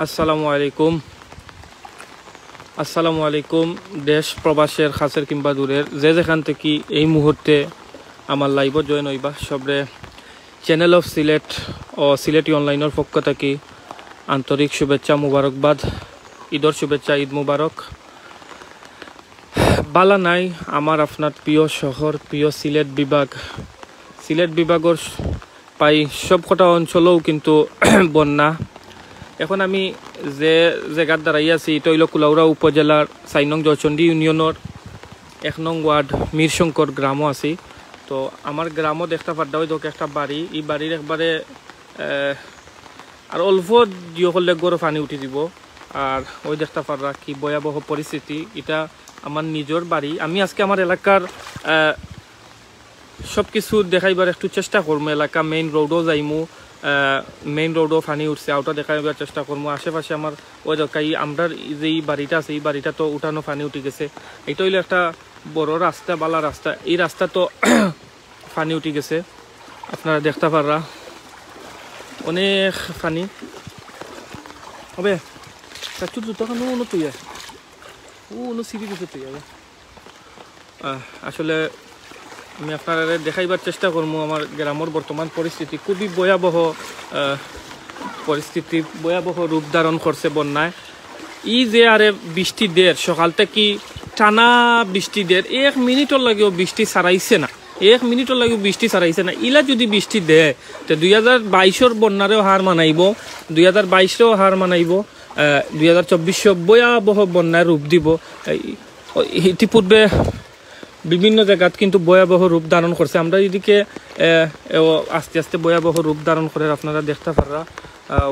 আসসালামু আলাইকুম দেশ প্রবাসের কাছের কিংবা দূরের যেখান থেকে এই মুহূর্তে আমার লাইভত জয়েন হইবা সবরে চ্যানেল অফ সিলেট ও সিলেটি অনলাইনের পক্ষ থেকে আন্তরিক শুভেচ্ছা মুবারকবাদ ঈদর শুভেচ্ছা ঈদ মুবারক বালা নাই আমার আপনার প্রিয় শহর প্রিয় সিলেট বিভাগের প্রায় সবকটা অঞ্চলেও কিন্তু বন্যা এখন আমি যে জায়গার দাঁড়াই আছি এটা হইল কুলাউড়া উপজেলার ৪ নং জয়চণ্ডী ইউনিয়নের ১ নং ওয়ার্ড মিরশঙ্কর গ্রামও আছি তো আমার গ্রামও দেখতে পারদা হয়তো একটা বাড়ি এই বাড়ির একবারে আর অল্প জিও করলে গড় পানি উঠি দিব আর ওই দেখতে পাররা কি ভয়াবহ পরিস্থিতি এটা আমার নিজের বাড়ি আমি আজকে আমার এলাকার সব কিছু দেখাইবার একটু চেষ্টা করবো এলাকা মেইন রোডও যাইমু মেইন রোডও পানি উঠছে আউটা দেখাইবার চেষ্টা করবো আশেপাশে আমার ওই দেখাই আমরা যে বাড়িটা আছে এই বাড়িটা তো উঠানো পানি উঠে গেছে এটা হইলো একটা বড় রাস্তা বালা রাস্তা এই রাস্তা তো পানি উঠে গেছে আপনারা দেখতে পাররা অনেক পানি হবে জুতো তুই সিঁড়ি দিতে তুই আসলে আমি আপনারা দেখাইবার চেষ্টা করবো আমার গ্রামের বর্তমান পরিস্থিতি খুবই ভয়াবহ ভয়াবহ রূপ ধারণ করছে বন্যায় ই যে আরে বৃষ্টি দের সকাল থেকে টানা বৃষ্টি দের 1 মিনিটর লাগেও বৃষ্টি ছাড়াইছে না 1 মিনিটর লাগেও বৃষ্টি ছাড়াইছে না ইলা যদি বৃষ্টি দেয় তো 2022-র বন্যারেও হার মানাইব 2022-রেও হার মানাইব 2024 ভয়াবহ বন্যার রূপ দিব ইতিপূর্বে বিভিন্ন জায়গাত কিন্তু ভয়াবহ রূপ ধারণ করছে আমরা এদিকে আস্তে আস্তে ভয়াবহ রূপ ধারণ করে আপনারা দেখতে পাররা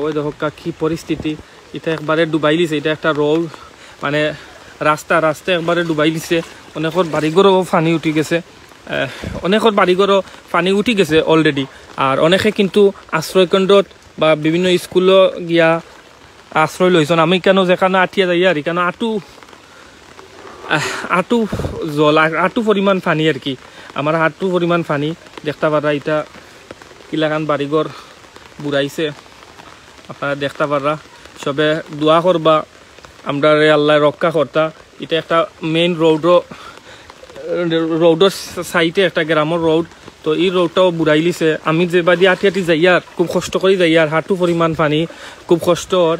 ওই দেখা কি পরিস্থিতি এটা একবারে ডুবাই দিছে এটা একটা রোড মানে রাস্তা একবারে ডুবাই দিছে অনেকর বাড়িঘরও পানি উঠি গেছে অনেকর বাড়িঘরও পানি উঠি গেছে অলরেডি আর অনেকে কিন্তু আশ্রয়কেন্দ্রত বা বিভিন্ন স্কুলও গিয়া আশ্রয় লইছেন আমি কেন যেখানে আঠিয়া যাই আর কেন আটু পরিমাণ পানি আর কি আমার হাঁটু পরিমাণ পানি দেখতে পারা এটা কিলাখান বাড়িঘর বুড়াইছে আপনারা দেখতে পাররা সবে দোয়া করবা আমরা আল্লাহ রক্ষা কর্তা এটা একটা মেইন রোডের সাইডে একটা গ্রামের রোড তো এই রোডটাও বুড়াই লিছে আমি যে বাদি আটি যাই আর খুব কষ্ট করে যাই আর হাঁটু পরিমাণ পানি খুব কষ্টর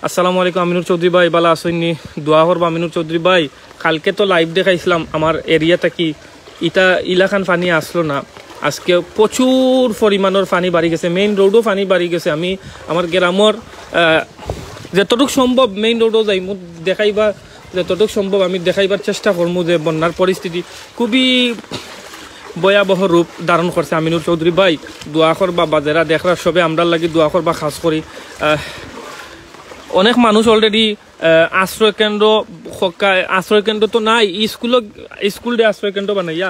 আসসালামু আলাইকুম আমিনুর চৌধুরী ভাই বালা আসইনি দোয়া করবো আমিনুর চৌধুরী ভাই কালকে তো লাইভ দেখাইছিলাম আমার এরিয়াটা কি ইটা ইলাখান পানি আসলো না আজকে প্রচুর পরিমাণের পানি বাড়ি গেছে মেইন রোডও পানি বাড়ি গেছে আমি আমার গ্রামের যতটুকু সম্ভব মেইন রোডও যাই দেখাইবা যতটুকু সম্ভব আমি দেখাইবার চেষ্টা করবো যে বন্যার পরিস্থিতি খুবই ভয়াবহ রূপ ধারণ করছে আমিনুর চৌধুরী ভাই দোয়া করবা বা যারা দেখরা সবে আমরা লাগি দোয়া করবা খাস করি অনেক মানুষ অলরেডি আশ্রয়কেন্দ্র তো নাই স্কুল দিয়ে আশ্রয়কেন্দ্র বানাইয়া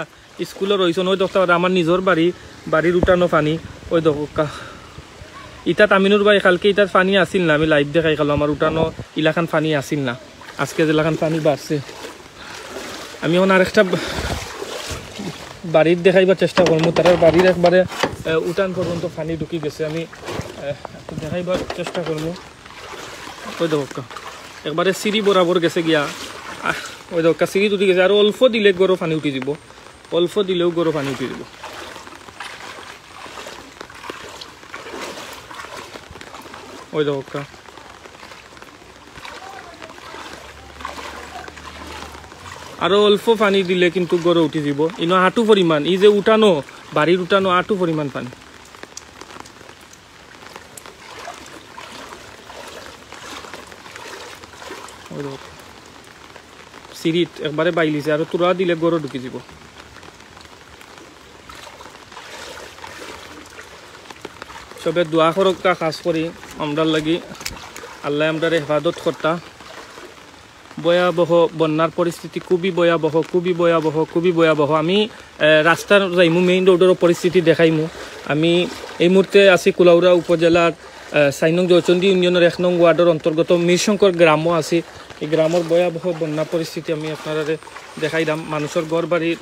স্কুলে রয়েছেন ওই দোকান আমার নিজের বাড়ির উঠানো পানি ওই দোকা ইটাত আমিনুর ভাই কালকে ইটার পানি আসিল না আমি লাইভ দেখাই গেল আমার উঠানো ইলাখান পানি আসিল না আজকে যেলাখান পানি বাড়ছে আমি এখন আরেকটা বাড়ির দেখাইবার চেষ্টা করবো তার বাড়ির একবারে উঠান পর্যন্ত পানি ঢুকি গেছে আমি দেখাইবার চেষ্টা করবো ওই দেখা একবারে সিঁড়ি বরাবর গেছে গিয়া ওই দেখা সিঁড়ি উঠি গেছে আর অল্প দিলে গরু পানি উঠি দিব অল্প দিলেও গরু পানি উঠি দিব ওই দেখা আরো অল্প পানি দিলে কিন্তু গরু উঠি দিব ইনো হাঁটু পরিমাণ এই যে উঠানো বাড়ির উঠানো হাঁটু পরিমাণ পানি সিঁড়িত একবারে বাইলিছে আর তোরা দিলে গরু ঢুকি যাব সবে দোয়া করক খাস করি আমরা লাগি আল্লাহ আমরা হেফাজত কর্তা ভয়াবহ বন্যার পরিস্থিতি খুবই ভয়াবহ আমি রাস্তার যাইমু মেইন রোডের পরিস্থিতি দেখাইমু আমি এই মুহূর্তে আছি কুলাউড়া উপজেলার ৪ নং জয়চণ্ডী ইউনিয়নের ১ নং ওয়ার্ডের অন্তর্গত মিরশঙ্কর গ্রামও আছি এই গ্রামের ভয়াবহ বন্যা পরিস্থিতি আমি আপনারা দেখাইলাম মানুষের ঘর বাড়ির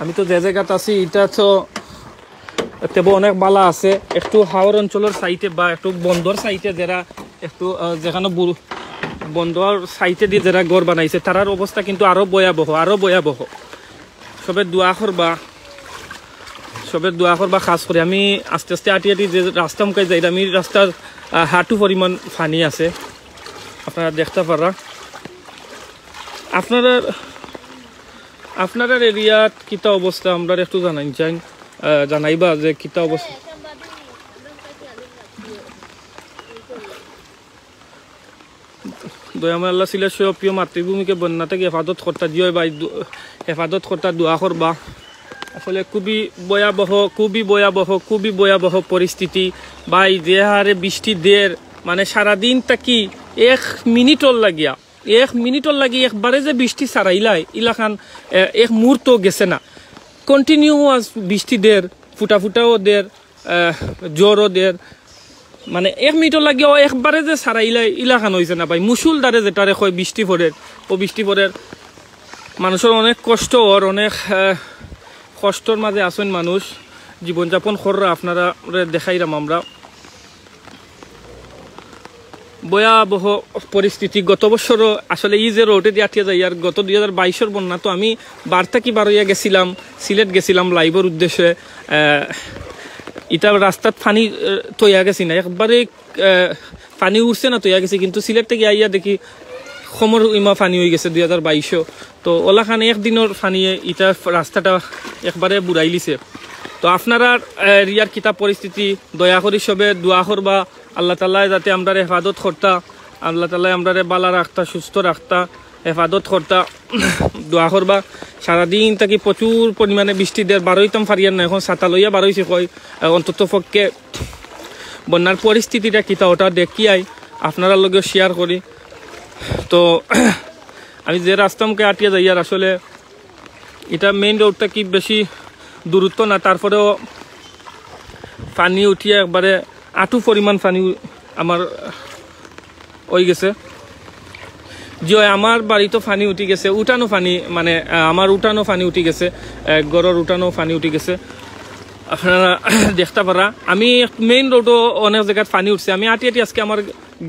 আমি তো যে জায়গাতে আছি এটা তো তেব অনেক বালা আছে একটু হাওর অঞ্চলের সাইটে বা একটু বন্দর সাইটে যারা একটু যেখানে বন্দর সাইটে দিয়ে যারা ঘর বানাইছে তারার অবস্থা কিন্তু আরো ভয়াবহ সবে দোয়া করবা খাস করে আমি আস্তে আস্তে আটি যে রাস্তা মুখাই যাই আমি রাস্তার হাঁটু পরিমাণ পানি আছে আপনারা দেখতে পারা আপনার এরিয়াত কিতা অবস্থা আমরা একটু জানাইবা যে কিতা অবস্থা দয়াময় আল্লাহ ছিল প্রিয় মাতৃভূমিকে বন্যা থেকে হেফাজত কর্তা দিও বা হেফাজত কর্তা দোয়া করবা আসলে খুবই ভয়াবহ পরিস্থিতি ভাই যে হারে বৃষ্টি দের মানে সারাদিন তাকি 1 মিনিটর লাগি একবারে যে বৃষ্টি সারাইলাই ইলাখান এক মুহূর্ত গেছে না কন্টিনিউয়াস বৃষ্টি দের ফুটাও দের জ্বরও দের মানে 1 মিনিটর লাগিও একবারে যে সারাইলাই ইলাখান হয়েছে না ভাই মুসুলদারে যেটারে হয় বৃষ্টি পড়ে মানুষের অনেক কষ্ট অনেক কষ্টর মাঝে আসেন মানুষ জীবনযাপন কররা আপনারা দেখাইলাম আমরা ভয়াবহ পরিস্থিতি গত বছরও আসলে এই যে রোডে দিয়ে আটিয়া যাই আর গত 2022 বন্যা তো আমি বারতাকি বারইয়া গেছিলাম সিলেট গেছিলাম লাইভের উদ্দেশ্যে এটা রাস্তাত পানি তৈয়া গেছি না একবারে পানি উঠছে না তৈয়া গেছি কিন্তু সিলেট থেকে আইয়া দেখি সমর ইমা পানি হয়ে গেছে 2022 তো ওলাখানে একদিনের পানিয়ে এটা রাস্তাটা একবারে বুড়াই লিছে তো আপনারা রিয়ার কিতা পরিস্থিতি দয়া করি সবে দোয়া করবা আল্লাহ তাআলা যাতে আমরা হেফাজত করতা আল্লাহ তাআলা আমরা বালা রাখতা সুস্থ রাখতা হেফাজত করতা দোয়া করবা সারাদিন তাকে প্রচুর পরিমাণে বৃষ্টি দের বারোইতাম ফারিয়ার না এখন ছাতা লইয়া বারোইছে কয় অন্তত পক্ষে বন্যার পরিস্থিতিটা কিতা ওটা দেখিয়াই আপনারা লগে শেয়ার করি তো আমি যে রাস্তা মুখে আটিয়া যাই আর আসলে এটা মেইন রোডটা কি বেশি দূরত্ব না তারপরেও পানি উঠিয়ে একবারে আঁটু পরিমাণ পানি আমার হয়ে গেছে যে আমার বাড়িতে পানি উঠি গেছে উঠানো পানি মানে আমার উঠানো পানি উঠি গেছে গড়ের উঠানো পানি উঠি গেছে আপনারা দেখতে পারা আমি মেইন রোডও অনেক জায়গায় পানি উঠছে আমি আটি আজকে আমার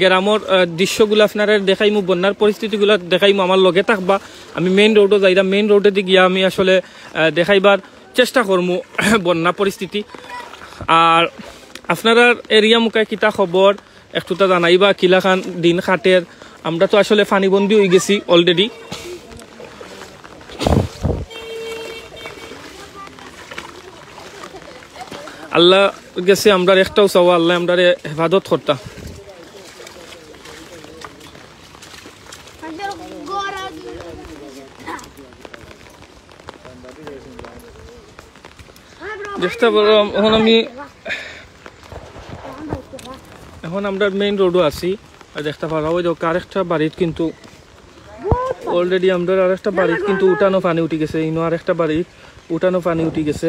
গ্রামের দৃশ্যগুলো আপনারা দেখাইমু বন্যার পরিস্থিতিগুলো দেখাইমু আমার লগে থাকবা আমি মেইন রোডও যাইরা মেইন রোডে দিয়ে গিয়া আমি আসলে দেখাইবার চেষ্টা করবো বন্যা পরিস্থিতি আর আপনারা এরিয়া মুখায় কিতা খবর একটুটা জানাইবা কিলাখান দিন খাটের আমরা তো আসলে পানিবন্দি হয়ে গেছি অলরেডি আল্লাহ গেছে আমরা একটাও চাওয়া আল্লাহ আমরা হেফাজত করতা দেখতে পারো এখন আমরা মেইন রোডও আছি আর দেখতে পারো ওই আরেকটা বাড়ির কিন্তু অলরেডি আমরা আরেকটা বাড়ির কিন্তু উঠানো পানি উঠে গেছে ইনো আরেকটা বাড়ির উঠানো পানি উঠে গেছে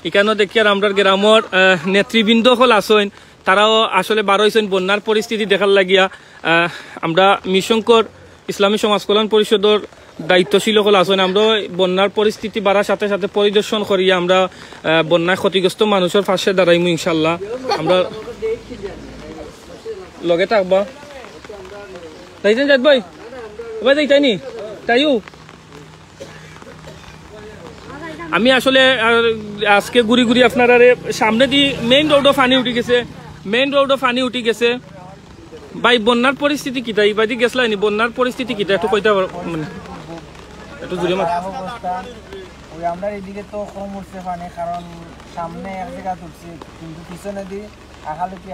এখানেও দেখি আর আমরা গ্রামের নেতৃবৃন্দ হল আসেন তারাও আসলে বার হয়েছেন বন্যার পরিস্থিতি দেখার লাগিয়া আমরা মিশঙ্কর ইসলামী সমাজ কল্যাণ পরিষদের দায়িত্বশীল হল আসেন আমরা বন্যার পরিস্থিতি বাড়ার সাথে সাথে পরিদর্শন করিয়া আমরা বন্যায় ক্ষতিগ্রস্ত মানুষের পাশে দাঁড়াইমু ইনশাল্লাহ আমরা লগে থাকবা যাইতেন যাই ভাই ভাই যাইতাইনি তাইও আমি আসলে আজকে ঘুরি ঘুরি আপনারা সামনে দিয়ে মেইন রোডও পানি উঠে গেছে ভাই বন্যার পরিস্থিতি কিটা এই বাদি গেছলাইনি বন্যার পরিস্থিতি কিটা একটু কইতে মানে একটু জুড়ে মার ওই আমরা এদিকে তো কম উঠছে পানি কারণ সামনে এক জায়গা তুলছি কিন্তু পিছনে দিয়ে আখালুকি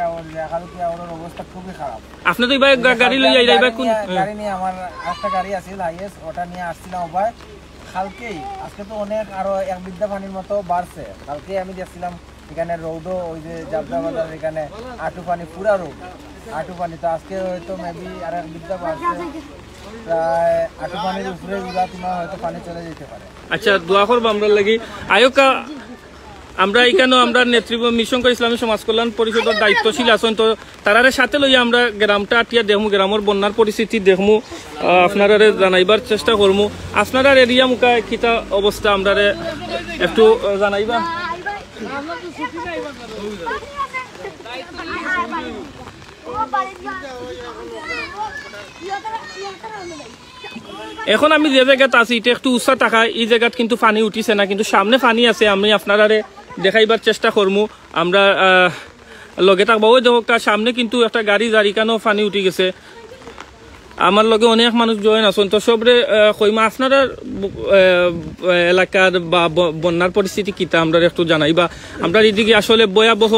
আওয়ারের অবস্থা খুবই খারাপ আপনি তো ভাই গাড়ি লই যাইবা কোন গাড়ি নিয়ে আমার একটা গাড়ি আছে হাইয়েস ওটা নিয়ে আসছিলাম ভাই কালকেই আজকে তো অনেক আরো এক বিদ্যা পানির মতো বাড়ছে কালকে আমি দেখছিলাম এখানে রোডও ওই যে জাবদা বাজার এখানে আটু পানি পুরা রোড আটু পানি তো আজকে হয়তো মেবি আর এক বিদ্যা বাড়ছে প্রায় আটু পানির উপরে উড়া তোমার হয়তো পানি চলে যেতে পারে আচ্ছা দোয়া করবো আমরা লাগি আয়োকা আমরা এখানেও আমরা নেতৃত্ব মিশনকর ইসলামী সমাজ কল্যাণ পরিষদের দায়িত্বশীল আছেন, তো তারারে সাথে লইয়া আমরা গ্রামটা আটিয়া দেখমু, গ্রামের বন্যার পরিস্থিতি দেখমু, আপনারা জানাইবার চেষ্টা করমু। আপনারা এরিয়া মুখা কিতা অবস্থা আমরা একটু জানাইবা। এখন আমি যে জায়গাত আছি এটা একটু উৎসাহ থাকা, এই জায়গাত কিন্তু পানি উঠিছে না, কিন্তু সামনে পানি আছে। আমি আপনারা দেখাইবার চেষ্টা করবো, আমরা লগে থাকবো। ওই দেখো সামনে কিন্তু একটা গাড়ি কেন পানি উঠি গেছে। আমার লগে অনেক মানুষ জয়েন আছেন, তো সবরে কইমা আপনারা এলাকার বা বন্যার পরিস্থিতি কিতা আমরা একটু জানাইবা। আমরা এদিকে আসলে ভয়াবহ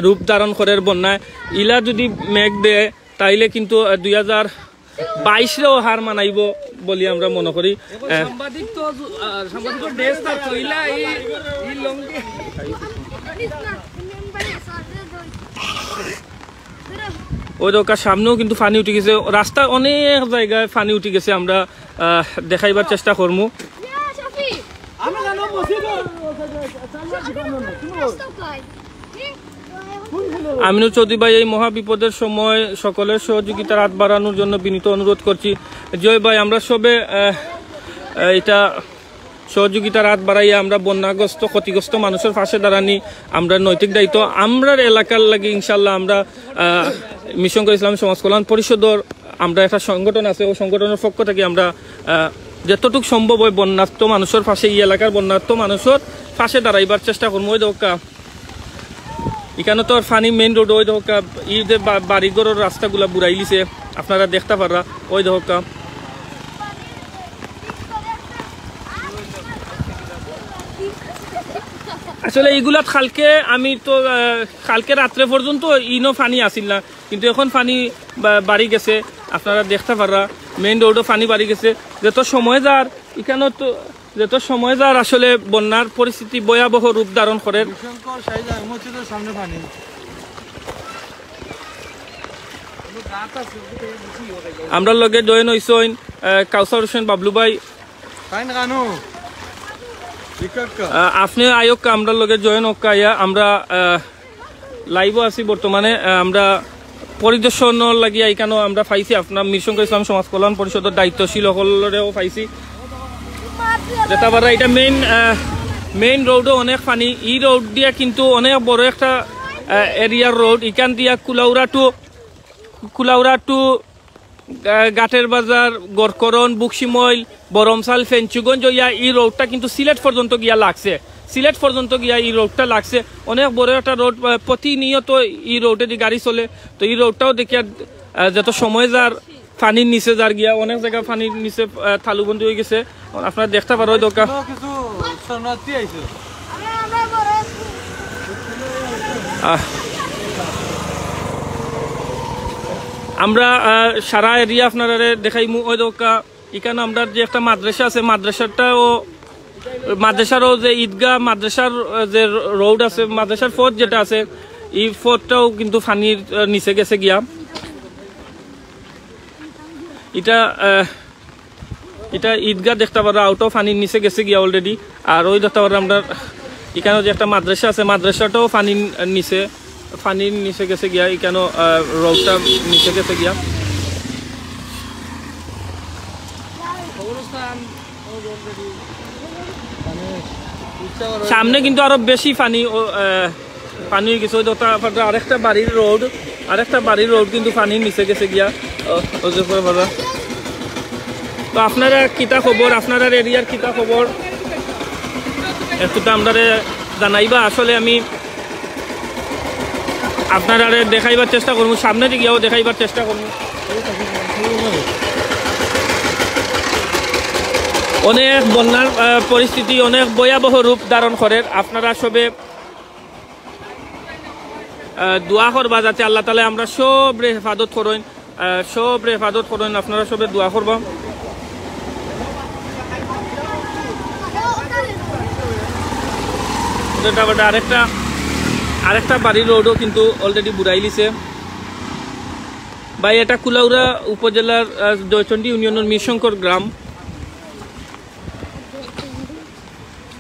রূপ ধারণ করে বন্যায়, ইলা যদি মেঘ দেয় তাইলে কিন্তু 2022-রেও হার মানাইব বলি আমরা মনে করি। ওই দোকার সামনেও কিন্তু পানি উঠে গেছে, রাস্তা অনেক জায়গায় পানি উঠে গেছে। আমরা দেখাইবার চেষ্টা করবো। আমিনুর চৌধুরী ভাই, এই মহা বিপদের সময় সকলের সহযোগিতার হাত বাড়ানোর জন্য বিনীত অনুরোধ করছি। জয় ভাই, আমরা সবে এটা সহযোগিতার হাত বাড়াইয়া আমরা বন্যাগ্রস্ত ক্ষতিগ্রস্ত মানুষের পাশে দাঁড়ানি আমরা নৈতিক দায়িত্ব। আমরা এলাকার লাগে ইনশাল্লাহ আমরা মিশনকর ইসলামী সমাজ কল্যাণ পরিষদের আমরা একটা সংগঠন আছে, ওই সংগঠনের পক্ষ থেকে আমরা যতটুকু সম্ভব হয় বন্যার্থ মানুষের পাশে, এই এলাকার বন্যার্থ মানুষের পাশে দাঁড়াইবার চেষ্টা করবো। ওই দোকা এখানে তো ফানি মেইন রোড, ওই দোকা এই যে বাড়িঘরের রাস্তাগুলা বুড়াই লিছে, আপনারা দেখতে পারা। ওই দোকা আসলে এইগুলাত কালকে আমি তো কালকে রাত্রে পর্যন্ত ইনো পানি আসিল না, কিন্তু এখন পানি বাড়ি গেছে, আপনারা দেখতে পারা। মেইন রোডও পানি বাড়ি গেছে। যত সময় যার এখানে তো যত সময় যার আসলে বন্যার পরিস্থিতি ভয়াবহ রূপ ধারণ করে। আমরা লগে জয়েন হইছেন কাউসার হোসেন বাবলু ভাই, আপনি আয়োগ আমরা লগে জয়েন হোক। আমরা লাইভও আছি বর্তমানে, আমরা পরিদর্শন লাগিয়া এখানেও আমরা পাইছি আপনার মিশনকর ইসলাম সমাজ কল্যাণ পরিষদের দায়িত্বশীল সকলেও পাইছি। যেটা পারা এটা মেইন রোডও অনেক পানি, এই রোড দিয়া কিন্তু অনেক বড় একটা এরিয়ার রোড। এখান দিয়া কুলাউড়া টু গাটের বাজার, গড়করণ, বুকশিমইল, বরমসাল, ফেঞ্চুগঞ্জ ইয়া এই রোডটা কিন্তু সিলেট পর্যন্ত গিয়া লাগছে। সিলেট পর্যন্ত গিয়া এই রোডটা লাগছে, অনেক বড় একটা রোড। প্রতিনিয়ত এই রোডে যে গাড়ি চলে, তো এই রোডটাও দেখিয়া যত সময় যার পানির নিচে যার গিয়া অনেক জায়গায় পানির নিচে থালুবন্দি হয়ে গেছে, আপনারা দেখতে পারো। দোকান আমরা সারা এরিয়া আপনারা দেখাইমু। ওই দোকা এখানে আমরা যে একটা মাদ্রাসা আছে, মাদ্রাসারও যে ঈদগাহ, মাদ্রাসার যে রোড আছে, মাদ্রাসার ফোর্ট যেটা আছে, এই ফোর্টটাও কিন্তু পানির নিচে গেছে গিয়া। এটা ঈদগাহ দেখতে পারো, আউটও পানির নিচে গেছে গিয়া অলরেডি। আর ওই দেখতে পারো আমরা এখানেও যে একটা মাদ্রাসা আছে, মাদ্রাসাটাও পানির নিচে গেছে গিয়া। এখানেও রোডটা নিচে গেছে গিয়া। সামনে কিন্তু আরো বেশি পানি হয়ে গেছে। ওই আরেকটা বাড়ির রোড কিন্তু পানির নিচে গেছে গিয়া। তো আপনারা কিতা খবর, আপনারা এরিয়ার কিতা খবর একটু তো আমরা জানাইবা। আসলে আমি আপনারা দেখাইবার চেষ্টা করবো, সামনে গিয়েও দেখাইবার চেষ্টা করবো। অনেক বন্যার পরিস্থিতি অনেক ভয়াবহ রূপ ধারণ করে। আপনারা সবে দোয়া করবা যাতে আল্লাহ তাআলা আমরা সব হেফাজত করেন, আপনারা সবে দোয়া করবা। আরেকটা বাড়ির রোডও কিন্তু অলরেডি বুড়াই লিছে ভাই। এটা কুলাউড়া উপজেলার জয়চন্ডী ইউনিয়নের মিরশঙ্কর গ্রাম।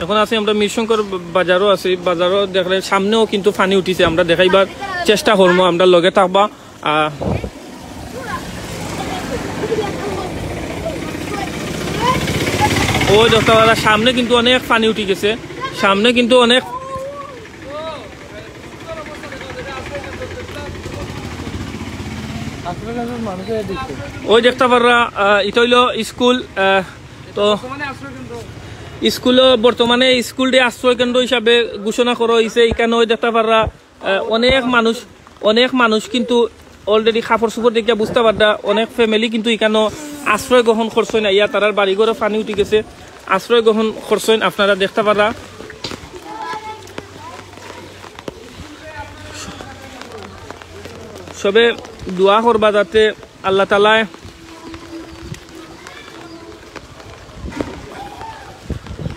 এখন আছি আমরা মিরশঙ্কর বাজারও আছি, বাজারও দেখলে সামনেও কিন্তু পানি উঠিছে, আমরা দেখাইবার চেষ্টা করবো, আমরা লগে থাকবা। ও দেখতে পারা সামনে কিন্তু অনেক পানি উঠে গেছে, সামনে কিন্তু অনেক ওই দেখতে পারা এটা হইল স্কুল। তো স্কুলও বর্তমানে স্কুল ডে আশ্রয় কেন্দ্র হিসাবে ঘোষণা করা হয়েছে। এখানে ওই দেখতে পারা অনেক মানুষ কিন্তু অলরেডি কাপড় চোপড় দেখে বুঝতে পারতা অনেক ফ্যামিলি কিন্তু এখানে আশ্রয় গ্রহণ করছেন, ইয়া তারার বাড়িঘরে পানি উঠে গেছে, আশ্রয় গ্রহণ করছেন, আপনারা দেখতে পারা। সবে দোয়া করবা যাতে আল্লাহ তাআলা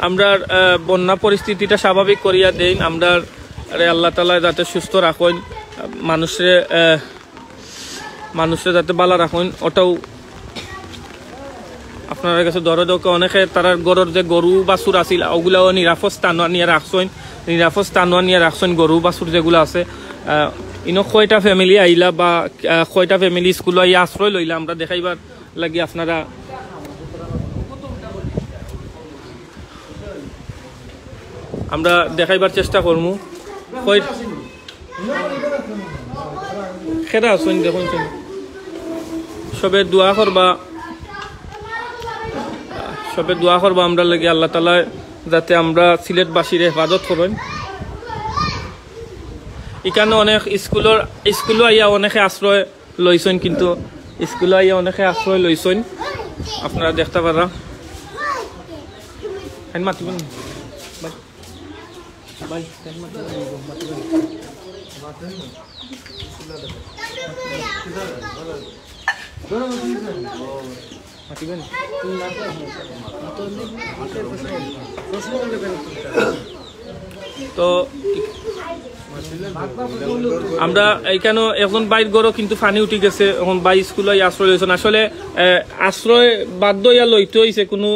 আমরা বন্যা পরিস্থিতিটা স্বাভাবিক করিয়া দেন, আমরা আল্লাহ তাআলা যাতে সুস্থ রাখেন, মানুষের যাতে ভালো রাখেন, ওটাও আপনার কাছে দরদকে অনেকে তার গরুর যে গরু বাছুর আছিল ওগুলাও নিরাপদ স্থান নিয়ে রাখছেন, গরু বাছুর যেগুলো আছে। ইনো কয়টা ফ্যামিলি আইলা বা কয়টা ফ্যামিলি স্কুল আইয়া আশ্রয় লইলা আমরা দেখাইবার লাগি আপনারা আমরা দেখাইবার চেষ্টা করবো। খেরা আছেন দেখুন, সবে দোয়া করবা আমরা লাগি আল্লাহ তাআলা যাতে আমরা সিলেটবাসীর হেফাজত করেন। এখানে অনেক স্কুলও আইয়া অনেকে আশ্রয় লইছেন, কিন্তু স্কুলে আইয়া অনেকে আশ্রয় লইছেন, আপনারা দেখতে পারা। মাতিবেন তো আমরা এইখানে এখন বাইর গড়ও কিন্তু পানি উঠে গেছে, এখন বাই স্কুলে আশ্রয় লইছেন। আসলে আশ্রয় বাধ্য ইয়া লইতে হয়েছে, কোনো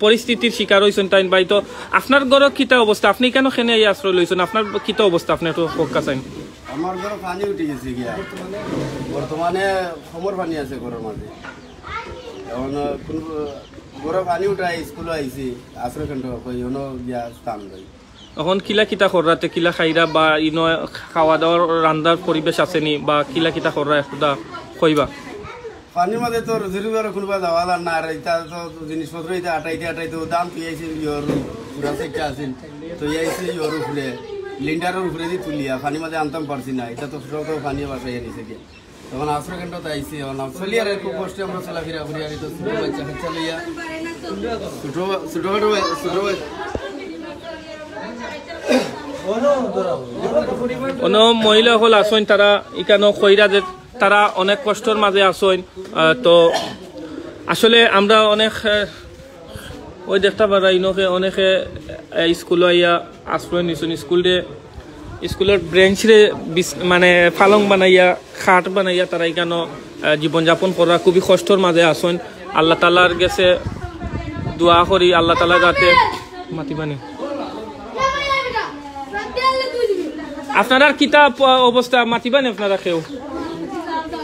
পরিস্থিতির শিকার হয়েছেন তাই বাই। তো আপনার গড় কিতা অবস্থা, আপনি কেন খেনে আশ্রয় লইছেন, আপনার কিতা অবস্থা আপনি একটু পক্কা চাইন? আমার ঘরে পানি উঠে গেছে গিয়া, বর্তমানে সমর পানি আছে ঘরের মাঝে। এখন কোন ঘরে পানি উঠাই স্কুলে আইছি আশ্রয় কেন্দ্র গিয়া স্থান লই। এখন কিলা কিতা কররাতে কিলা খাইরা বা ইনো খাওয়া দাওয়ার রান্নার পরিবেশ আসেনি বা কিলা কিতা কররা একটু কইবা? পানির মাঝে তো জরুরি কোনোবা যাওয়া না, আর এটা তো জিনিসপত্র এটা আটাইতে দাম তুই আইসি ইয়র পুরা সেটা আসেন, তো আইসি ইয়র উপরে লিন্ডারের উপরে দিয়ে তুলিয়া পানির মাঝে আনতাম পারছি না, এটা তো সব পানি বাসাই আনিছে গিয়ে। তখন আশ্রয় কেন্দ্রতে আইসি, চলি আর খুব কষ্টে আমরা চলাফেরা করি। আর তো ছোট বাচ্চা খেতে লইয়া ছোট অন্য মহিলাসকল আছেন, তারা এখানে কইরা যে তারা অনেক কষ্টের মাঝে আছেন। তো আসলে আমরা অনেক ওই দেখতে পারা ইনকে অনেকে স্কুলে আইয়া আশ্রয় নিছেন, স্কুলের ব্রেঞ্চরে মানে পালং বানাইয়া খাট বানাইয়া তারা এখানে জীবনযাপন করা খুবই কষ্টের মাঝে আছেন। আল্লাহ তাআলার কাছে দোয়া করি আল্লাহ তাআলা যাতে মাতিবানি। আপনারা কিতাব অবস্থা মাতিবেন, আপনারা কেউ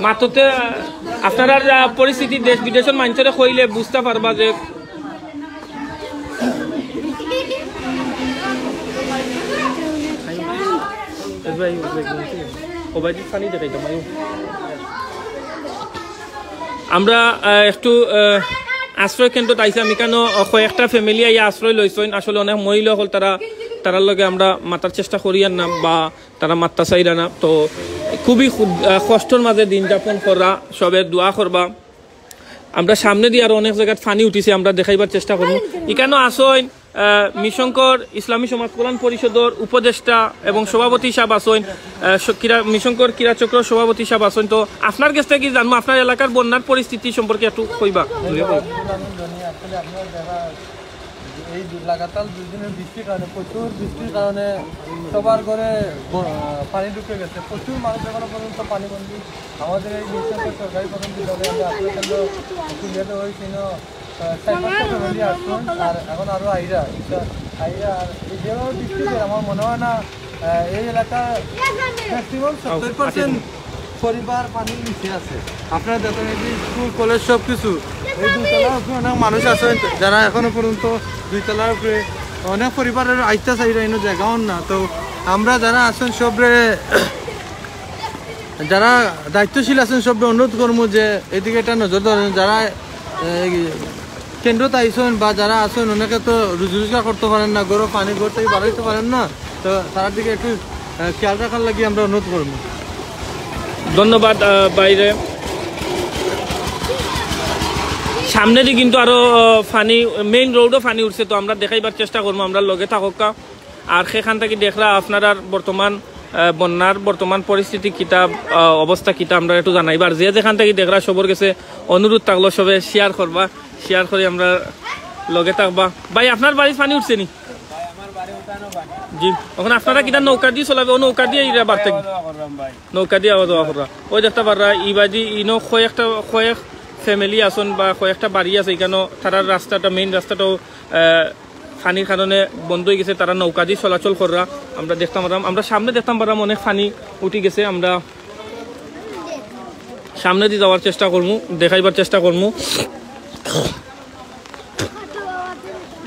মাততে আপনারা পরিস্থিতি দেশ বিদেশের মানুষের কইলে বুঝতে পারবা যে আমরা একটু আশ্রয় কেন্দ্র আইসা আমি কেন কয়েকটা ফ্যামিলি আইয়া আশ্রয় লইছেন। আসলে অনেক মহিলা হল তারার লগে আমরা মাতার চেষ্টা করিয়ার না বা তারা মাত্রা চাইরা না। তো খুবই কষ্টর মাঝে দিন যাপন করা, সবে দোয়া করবা। আমরা সামনে দিয়ে আরো অনেক জায়গায় ফানি উঠিছে, আমরা দেখাইবার চেষ্টা করবো। এখানে আসেন মিশঙ্কর ইসলামী সমাজ কল্যাণ পরিষদের উপদেষ্টা এবং সভাপতি হিসাব আসেন, মিশঙ্কর ক্রীড়া চক্র সভাপতি হিসাব আসেন। তো আপনার কাছ থেকে জানবো আপনার এলাকার বন্যার পরিস্থিতি সম্পর্কে একটু কইবা। এই লাগাতার 2 দিনের বৃষ্টির কারণে, প্রচুর বৃষ্টির কারণে সবার ঘরে পানি ঢুকে গেছে, প্রচুর মানুষ এখনো পর্যন্ত পানিবন্দী। আমাদের এই মিশনকে সরকারি প্রথম বিভাগে আমরা আসলে কেন্দ্র হয়েছিল 4-5টা ফ্যামিলি আসুন, আর এখন আরও আইরা আমার মনে হয় না এই এলাকার ম্যাক্সিমাম 70% পরিবার পানির নিচে আছে। আপনারা দেখেন এই যে স্কুল কলেজ সব কিছু এই দুতলার উপরে অনেক মানুষ আছে যারা এখনো পর্যন্ত দুইতলার উপরে অনেক পরিবারের আইতা চাইরা এনে জায়গাও না। তো আমরা যারা আছেন সবরে যারা দায়িত্বশীল আছেন সবরে অনুরোধ করবো যে এদিকে একটা নজর ধরেন। যারা কেন্দ্রতে আইসেন বা যারা আছেন অনেকে তো রুজি রোজগার করতে পারেন না, গরু পানি ঘর থেকে বাড়াইতে পারেন না, তো তার দিকে একটু খেয়াল রাখার লাগে আমরা অনুরোধ করবো। ধন্যবাদ। বাইরে সামনে দিয়ে কিন্তু আরো ফানি মেইন রোডও ফানি উঠছে, তো আমরা দেখাইবার চেষ্টা করবো, আমরা লগে থাকা। আর সেখান থেকে দেখলা আপনারা বর্তমান বন্যার বর্তমান পরিস্থিতি কিতাব অবস্থা কিতাব আমরা একটু জানাইবার। যে যেখান থেকে দেখলা সবর কাছে অনুরোধ থাকলো সবে শেয়ার করবা, শেয়ার করে আমরা লগে থাকবা। ভাই আপনার বাড়ি পানি উঠছে নি? জি, এখন আপনারা কিনা নৌকা দিয়ে চলাবে, ও নৌকা দিয়ে ইরা বার থাকবে, নৌকা দিয়ে আওয়া যাওয়া করা। ওই দেখতে পাররা ইবাদি ইনো কয়েক ফ্যামিলি আসুন বা কয়েকটা বাড়ি আছে এখানে, তারা রাস্তাটা মেইন রাস্তাটাও পানির কারণে বন্ধ হয়ে গেছে, তারা নৌকা দিয়ে চলাচল করা আমরা দেখতাম পারলাম। আমরা সামনে দেখতাম পারলাম অনেক পানি উঠে গেছে, আমরা সামনে দিয়ে যাওয়ার চেষ্টা করবো, দেখাইবার চেষ্টা করবো।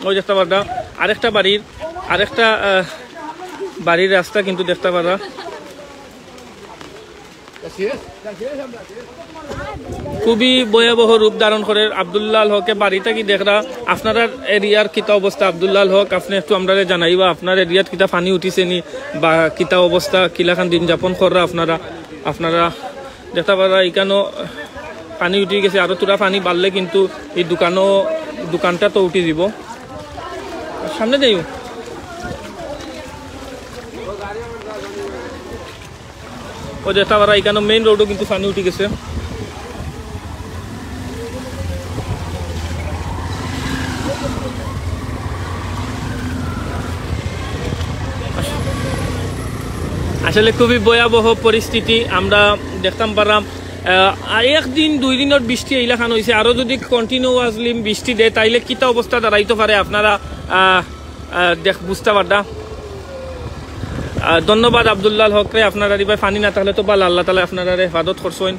ওই দেখতে পাররা আরেকটা বাড়ির রাস্তা কিন্তু দেখতে পাররা। খুবই ভয়াবহ রূপ ধারণ করে। আব্দুল্লাহ হকের বাড়িটা কি দেখরা আপনার এরিয়ার কিতা অবস্থা? আব্দুল্লাহ হক আপনি একটু আমরা জানাইবা আপনার এরিয়াত কিতা পানি উঠিছে নি বা কিতা অবস্থা, কিলাখান দিন যাপন করা আপনারা দেখতে পারা। এখানেও পানি উঠে গেছে, আরো তোরা পানি বাড়লে কিন্তু এই দোকানটা তো উঠে দিব। সামনে যাই ও দেখতে পারা এখানে মেইন রোডও কিন্তু পানি উঠে গেছে। আসলে খুবই ভয়াবহ পরিস্থিতি আমরা দেখতাম পারলাম। একদিন 2 দিনের বৃষ্টি এইলাখান হয়েছে, আরো যদি কন্টিনিউয়াসলি বৃষ্টি দেয় তাইলে কিতা অবস্থা দাঁড়াইতে পারে আপনারা বুঝতে পারদা। ধন্যবাদ আব্দুল্লাহ হকরে, আপনারা ভাই পানি না তাহলে তো ভালো, আল্লাহ তালা আপনারা হেফাজত করছেন।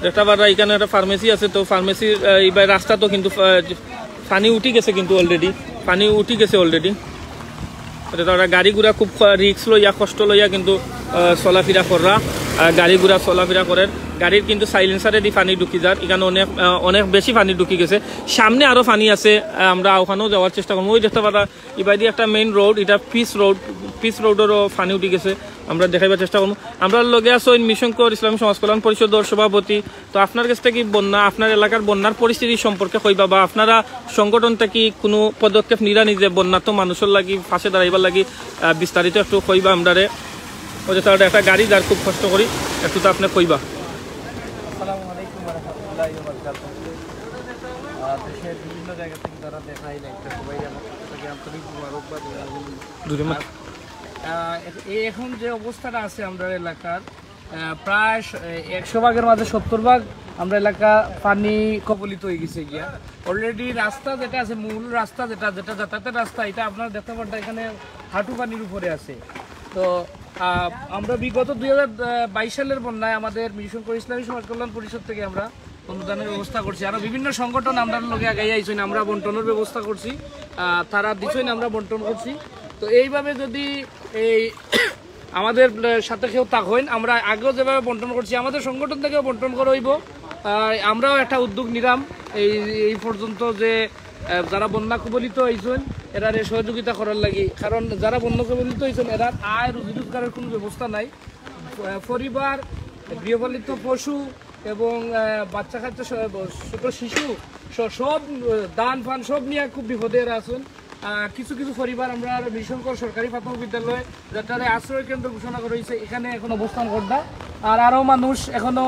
দেখতে পারা এখানে একটা ফার্মেসি আছে, তো ফার্মেসির এইবার রাস্তা তো কিন্তু পানি উঠে গেছে, কিন্তু অলরেডি পানি উঠে গেছে অলরেডি। গাড়ি ঘোড়া খুব রিক্স লইয়া কষ্ট লইয়া কিন্তু চলাফেরা করা, গাড়ি ঘোড়া চলাফেরা করেন। গাড়ির কিন্তু সাইলেন্সারে দি পানি ঢুকি যার, এখানে অনেক বেশি পানি ঢুকি গেছে। সামনে আরো পানি আছে, আমরা ওখানেও যাওয়ার চেষ্টা করবো। ওই দেখতে পারা এবারে একটা মেইন রোড, এটা পিস রোডেরও পানি উঠে গেছে, আমরা দেখাইবার চেষ্টা করবো। আমরা লগে আছো মিশনকর ইসলামী সমাজ কল্যাণ পরিষদের সভাপতি। তো আপনার কাছ থেকে বন্যা, আপনার এলাকার বন্যার পরিস্থিতি সম্পর্কে কইবা, বা আপনারা সংগঠন থেকে কোনো পদক্ষেপ নিরা নিজে বন্যা তো মানুষের লাগি পাশে দাঁড়াইবার লাগি বিস্তারিত একটু কইবা আমরারে। ওই যে তাহলে একটা গাড়ি যার খুব কষ্ট করি একটু তো আপনি কইবা। আসসালামু আলাইকুম ওয়া রাহমাতুল্লাহি ওয়া বারাকাতুহু। দেশের বিভিন্ন জায়গা থেকে যারা দেখাই লাগছে সবাই আমাকে আন্তরিক মোবারকবাদ। এখন যে অবস্থাটা আছে আমরা এলাকার প্রায় 100 ভাগের মাঝে 70 ভাগ আমরা এলাকা পানি কবলিত হয়ে গেছে গিয়া। অলরেডি রাস্তা যেটা আছে, মূল রাস্তা যেটা যাতায়াতের রাস্তা, এটা আপনারা দেখতে পারেন এখানে হাঁটু পানির উপরে আছে। তো আমরা বিগত 2022 সালের বন্যায় আমাদের মিশনকর ইসলামী সমাজ কল্যাণ পরিষদ থেকে আমরা অনুদানের ব্যবস্থা করছি, আরো বিভিন্ন সংগঠন আমরা লোকে আগাই আইছেন, আমরা বন্টনের ব্যবস্থা করছি, তারা দিচ্ছেন, আমরা বন্টন করছি। তো এইভাবে যদি এই আমাদের সাথে কেউ থাকেন, আমরা আগেও যেভাবে বন্টন করছি আমাদের সংগঠন থেকেও বন্টন করা হইব। আমরাও একটা উদ্যোগ নিলাম এই পর্যন্ত যে যারা বন্যা কবলিত হয়েছেন এরারে সহযোগিতা করার লাগি, কারণ যারা বন্যা কবলিত হয়েছেন এরা আয় রুজি রোজগারের কোনো ব্যবস্থা নাই। পরিবার, গৃহপালিত পশু এবং বাচ্চা কাচ্চা ছোট শিশু সব দান ফান সব নিয়ে খুব বিপদে এরা আছেন। কিছু কিছু পরিবার আমরা মিশনকর সরকারি প্রাথমিক বিদ্যালয় যেটারে আশ্রয় কেন্দ্র ঘোষণা করা হয়েছে এখানে এখন অবস্থান করতা, আর আরও মানুষ এখনো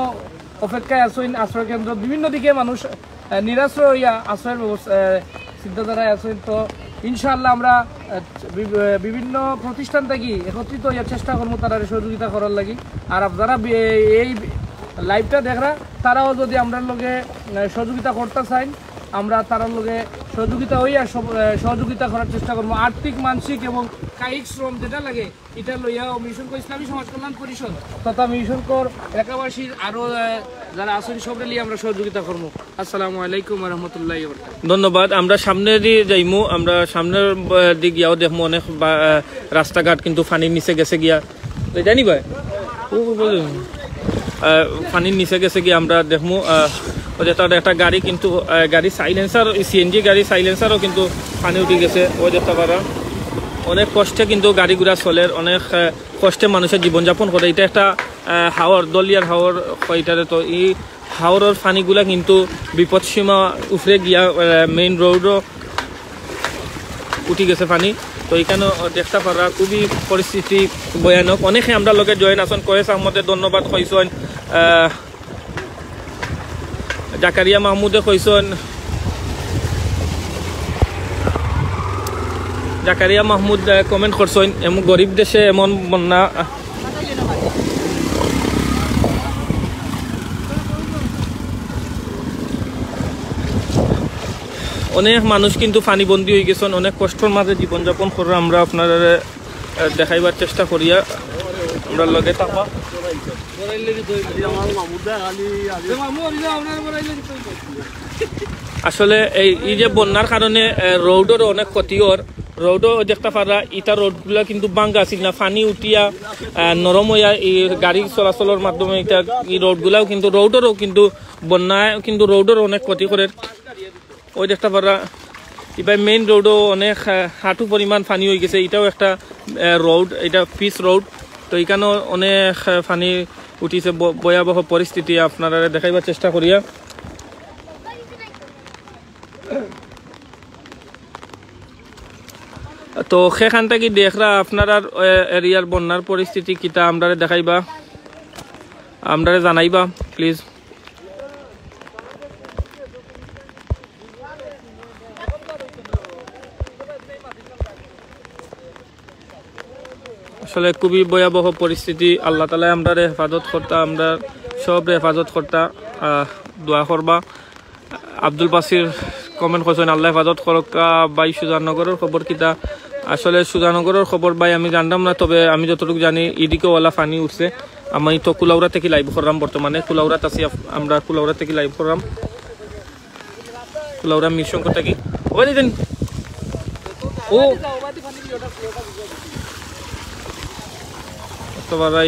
অপেক্ষায় আছেন আশ্রয় কেন্দ্র। বিভিন্ন দিকে মানুষ নিরাশ্রয় হইয়া আশ্রয়ের চিন্তাধারায় আছেন। তো ইনশাআল্লাহ আমরা বিভিন্ন প্রতিষ্ঠান থেকে একত্রিত হইয়ার চেষ্টা করবো তারা সহযোগিতা করার লাগি। আর যারা এই লাইভটা দেখরা তারাও যদি আমরা লগে সহযোগিতা করতে চাই আমরা তার লগে সহযোগিতা হইয়া সহযোগিতা করার চেষ্টা করবো আর্থিক মানসিক এবং কায়িক শ্রম যেটা লাগে এটা লইয়া মিশন কর ইসলামী সমাজ কল্যাণ পরিষদ তথা মিশন কর এলাকাবাসীর আরও যারা আসন সবরে নিয়ে আমরা সহযোগিতা করবো। আসসালামু আলাইকুম ওয়া রাহমাতুল্লাহি ওয়া বারাকাতুহু। ধন্যবাদ। আমরা সামনের দিকে যাইমু, আমরা সামনের দিক গিয়াও দেখবো অনেক রাস্তাঘাট কিন্তু পানির নিচে গেছে গিয়া জানি ভাই পানির নিচে গেছে গিয়া আমরা দেখবো তার একটা গাড়ি কিন্তু গাড়ি সাইলেন্সার সিএনজি গাড়ি সাইলেন্সারও কিন্তু পানি উঠে গেছে। ওই দেখতে পারা অনেক কষ্টে কিন্তু গাড়ি ঘোড়া চলে, অনেক কষ্টে মানুষের জীবনযাপন করে। এটা একটা হাওর দলিয়ার হাওর এটাতে তো এই হাওরের পানিগুলা কিন্তু বিপদসীমা উফরে গিয়া মেইন রোডও উঠে গেছে পানি। তো এখানে দেখতে পারা খুবই পরিস্থিতি ভয়ানক। অনেকে আমরা লগে জয়েন আসন কয়েস আহমদে ধন্যবাদ কইসন, জাকারিয়া মাহমুদে কইসন, জাকারিয়া মাহমুদ কমেন্ট করছেন এমন গরিব দেশে এমন বন্যা। অনেক মানুষ কিন্তু পানিবন্দী হয়ে গেছেন, অনেক কষ্টের মাঝে জীবনযাপন করে। আমরা আপনার দেখাইবার চেষ্টা করিয়া আমরা লগে থাকবা। আসলে এই যে বন্যার কারণে রোডেরও অনেক ক্ষতির, রোডও দেখতে পারা ইটা রোডগুলো কিন্তু বাঙ্গা ছিল না, পানি উঠিয়া নরম হইয়া এই গাড়ি চলাচলের মাধ্যমে এটা এই রোডগুলাও কিন্তু রোডেরও কিন্তু বন্যায় কিন্তু রোডেরও অনেক ক্ষতি করে। ওই দেখতে পারা এবার মেইন রোডও অনেক হাঁটু পরিমাণ পানি হয়ে গেছে। এটাও একটা রোড, এটা পিচ রোড। তো এখানেও অনেক পানি উঠিছে, ভয়াবহ পরিস্থিতি আপনারা দেখাইবার চেষ্টা করিয়া। তো সেখান থেকে দেখরা আপনার এরিয়ার বন্যার পরিস্থিতি কিতা আমরা দেখাইবা, আমরা জানাইবা প্লিজ। আসলে খুবই ভয়াবহ পরিস্থিতি। আল্লাহ তালা আমরা হেফাজত করতা, আমরা সব হেফাজত করতা, দোয়া করবা। আব্দুল বাসির কমেন্ট করছেন আল্লাহ হেফাজত করকা। বাই সুজানগরের খবর কিতা? আসলে সুজানগরের খবর ভাই আমি জানতাম না, তবে আমি যতটুকু জানি এদিকে ওলা পানি উঠছে। আমি তো কুলাউড়া থেকে লাইভ করলাম, বর্তমানে কুলাউড়াত আছি, আমরা কুলাউড়া থেকে লাইভ করলাম, কুলাউড়া মিরশঙ্কর থেকে। ও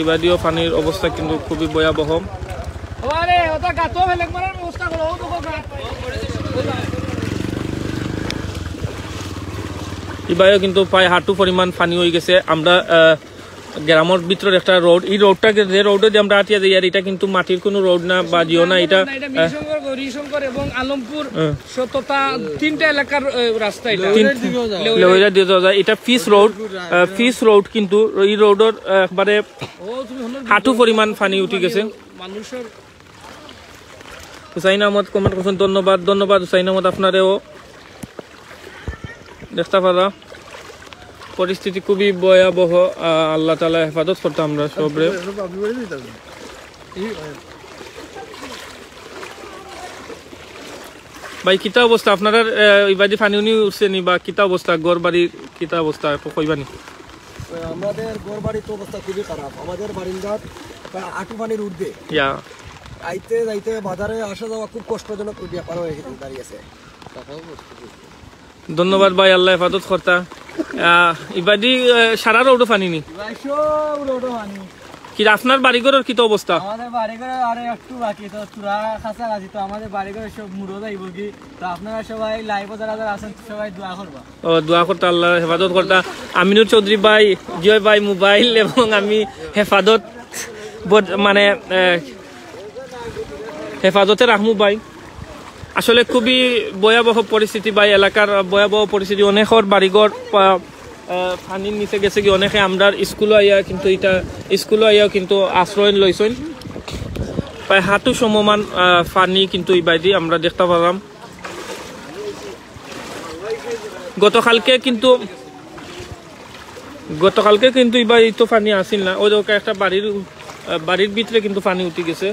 ইবাদিও পানির অবস্থা কিন্তু খুবই ভয়াবহ। ইবাইও কিন্তু প্রায় হাঁটু পরিমাণ পানি হয়ে গেছে। আমরা গ্রামের ভিতরে একটা রোড, এই রোডটাকে যে রোডে যে আমরা আটিয়া যাই আর এটা কিন্তু মাটির কোনো রোড না বা জিও না, এটা হরিশঙ্কর এবং আলমপুর তথা তিনটা এলাকার রাস্তা। এটা পিচ রোড, পিচ রোড কিন্তু এই রোডের একবারে হাঁটু পরিমাণ পানি উঠে গেছে। মানুষের হুসাইন আহমদ কমেন্ট করছেন ধন্যবাদ, ধন্যবাদ হুসাইন আহমদ আপনারেও। দেখতে পারা পরিস্থিতি খুবই ভয়াবহ, আল্লাহ তাআলা হেফাজত করতে আমরা সবরে। ভাই কিতা অবস্থা আপনার ইবাদি পানি উনি উঠছে নি বা কিতা অবস্থা ঘর বাড়ির কিতা অবস্থা একটু কইবানি? আমাদের ঘর বাড়ির তো অবস্থা খুবই খারাপ। আমাদের বারিন্দার আটু পানির উঠবে, আইতে যাইতে বাজারে আসা যাওয়া খুব কষ্টজনক ব্যাপার হয়ে দাঁড়িয়েছে। ধন্যবাদ ভাই, আল্লাহ হেফাজত করতা। ইবাদি সারা রোডও পানি নি কি আপনার বাড়িঘরের কি তো অবস্থা? আমাদের বাড়িঘর আরে একটু বাকি, তো চূড়া কাছাকাছি, তো আমাদের বাড়িঘরে সব মুড়ো যাইব কি। তো আপনারা সবাই লাইভ যারা যারা আছেন সবাই দোয়া করবা। ও দোয়া করতে, আল্লাহ হেফাজত করতা। আমিনুর চৌধুরী ভাই, জয় ভাই মোবাইল এবং আমি হেফাজত মানে হেফাজতে রাখমু ভাই। আসলে খুবই ভয়াবহ পরিস্থিতি ভাই, এলাকার ভয়াবহ পরিস্থিতি। অনেকের বাড়িঘর পানির নিচে গেছে কি, অনেকে আমরা স্কুল আইয়া কিন্তু এটা স্কুল আইয়াও কিন্তু আশ্রয় লইছেন। প্রায় হাঁটু সমমান পানি কিন্তু এই বাইদি আমরা দেখতে পারলাম। গতকালকে কিন্তু এবার এই তো পানি আসিল না, ওই একটা বাড়ির ভিতরে কিন্তু পানি উঠে গেছে।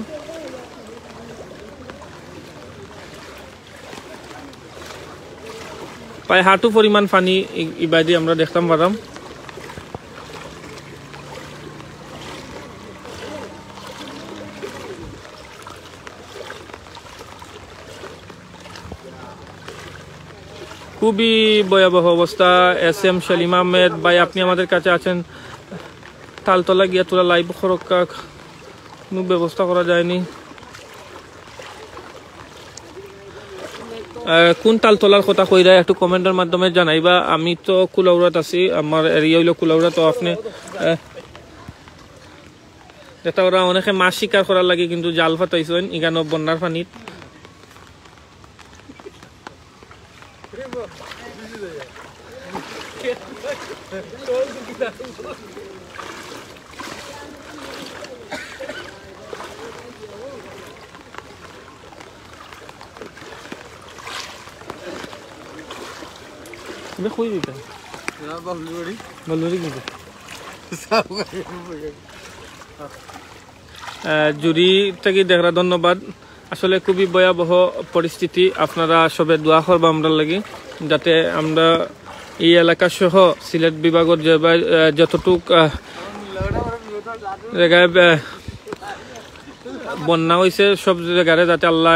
প্রায় হাঁটু পরিমাণ পানি ইবাদি আমরা দেখতাম পারাম। খুবই ভয়াবহ অবস্থা। SM সেলিম আহমেদ ভাই, আপনি আমাদের কাছে আছেন, তালতলা গিয়া তোলা লাইভ খরক্কা কোনো ব্যবস্থা করা যায়নি। কোন তালতলার কথা কইরা একটু কমেন্টের মাধ্যমে জানাইবা। আমি তো কুলাউড়াত আছি, আমার এরিয়া হইল কুলাউড়া। তো আপনি এটা ওরা অনেকে মাছ শিকার করার লাগে কিন্তু জাল ফাটাইছেন ইগানো বন্যার পানিত। জুরি থেকে দেখা ধন্যবাদ। আসলে খুবই ভয়াবহ পরিস্থিতি। আপনারা সবে দোয়া করবা আমরা লাগি, যাতে আমরা এই এলাকা সহ সিলেট বিভাগের যতটুক জায়গায় বন্যা হয়েছে সব জায়গায় যাতে আল্লাহ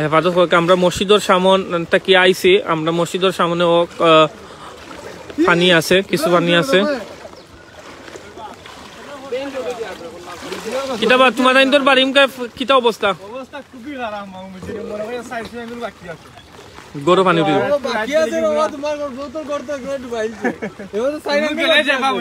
হেফাজত করে। আমরা মসজিদের সামন থেকে আইছি, আমরা মসজিদের সামনেও পানি আছে, কিছু পানি আছে। কিতাবা তোমার ইন্দোর বাড়ি কিতা অবস্থা? খুবই খারাপ, গরু পানি উঠে তোমার